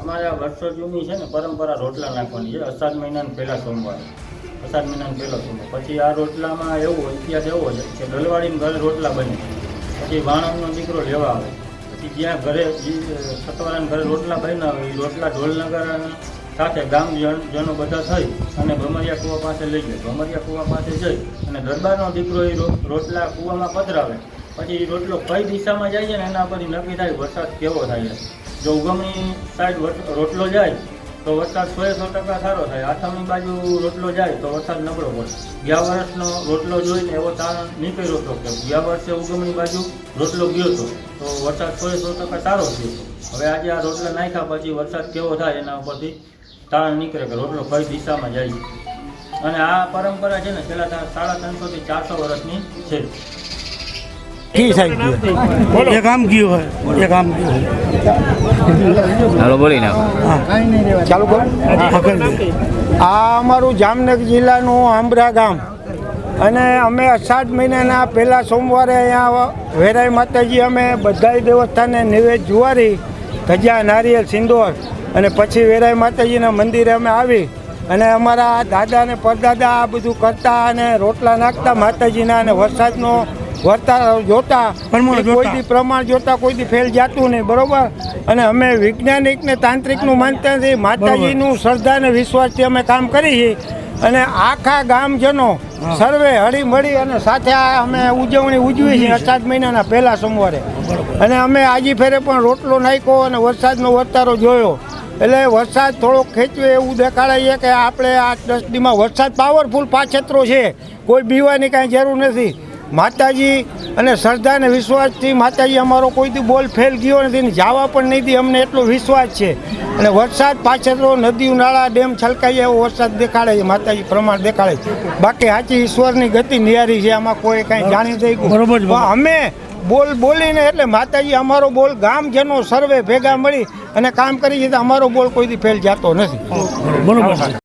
અમારે આ વર્ષો જૂની છે ને પરંપરા રોટલા નાખવાની છે અષાઢ મહિનાના પહેલા સોમવારે. અષાઢ મહિનાનો પહેલો સોમવાર. પછી આ રોટલામાં એવું ઇતિહાસ એવો છે કે દલવાડીને ઘરે રોટલા બને, પછી વાણંદનો દીકરો લેવા આવે, પછી જ્યાં ઘરે સતવારાના ઘરે રોટલા બન્યા હોય એ રોટલા ઢોલનગર સાથે ગામજનો બધા થઈ અને ભમરિયા કૂવા પાસે લઈ જાય. ભમરિયા કૂવા પાસે જઈ અને દરબારનો દીકરો એ રોટલા કૂવામાં પધરાવે. પછી એ રોટલો કઈ દિશામાં જાય છે ને એના પરથી નક્કી થાય વરસાદ કેવો થાય છે. જો ઉગમની સાઈડ રોટલો જાય તો વરસાદ 100% સારો થાય. આથમની બાજુ રોટલો જાય તો વરસાદ નબળો પડે. ગયા વર્ષનો રોટલો જોઈને એવો તારણ નીકળ્યો હતો કે ગયા વર્ષે ઉગમની બાજુ રોટલો ગયો હતો તો વરસાદ 100% સારો થયો હતો. હવે આજે આ રોટલા નાખ્યા પછી વરસાદ કેવો થાય એના ઉપરથી તારણ નીકળે કે રોટલો કઈ દિશામાં જાય. અને આ પરંપરા છે ને છેલ્લા 350 થી 400 વર્ષની છે. એક આમ ગયું હોય, એક આમ ગયું હાલો બોલી નાખો. ચાલુ કરો. આ અમારું જામનગર જિલ્લાનું આંબરા ગામ અને અમે અષાઢ મહિનાના પહેલા સોમવારે અહીંયા વેરાઈ માતાજી અમે બધાય દેવસ્થાને નૈવેદ્ય જુવારી ગજા નારિયેળ સિંદોર અને પછી વેરાઈ માતાજીના મંદિરે અમે આવી અને અમારા દાદા ને પરદાદા આ બધું કરતા અને રોટલા નાખતા માતાજીના અને વરસાદનો વર્તાવ જોતા કોઈથી પ્રમાણ જોતા કોઈથી ફેલ જાતું નહીં, બરોબર. અને અમે વૈજ્ઞાનિક ને તાંત્રિકનું માનતા નથી, માતાજીનું શ્રદ્ધા અને વિશ્વાસથી અમે કામ કરી છીએ અને આખા ગામજનો સર્વે હળી મળી અને સાથે અમે ઉજવણી ઉજવી છીએ અષાઢ મહિનાના પહેલા સોમવારે. અને અમે આજે ફેરે પણ રોટલો નાખ્યો અને વરસાદનો વર્તારો જોયો એટલે વરસાદ થોડોક ખેંચવે એવું દેખાડે છે કે આપણે આ 10 દીમાં વરસાદ પાવરફુલ પાછતરો છે, કોઈ બીવાની કાંઈ જરૂર નથી. માતાજી અને શ્રદ્ધા અને વિશ્વાસથી માતાજી અમારો કોઈથી બોલ ફેલ ગયો નથી ને જવા પણ નહીં દી, અમને એટલો વિશ્વાસ છે. અને વરસાદ પાછળ નદી નાળા ડેમ છલકાઈ એવો વરસાદ દેખાડે છે, માતાજી પ્રમાણ દેખાડે છે. બાકી સાચી ઈશ્વરની ગતિ નિહારી છે, આમાં કોઈ કાંઈ જાણી થઈ ગયું. અમે બોલીને એટલે માતાજી અમારો બોલ ગામજનો સર્વે ભેગા મળી અને કામ કરી છે તો અમારો બોલ કોઈથી ફેલ જતો નથી. બરોબર.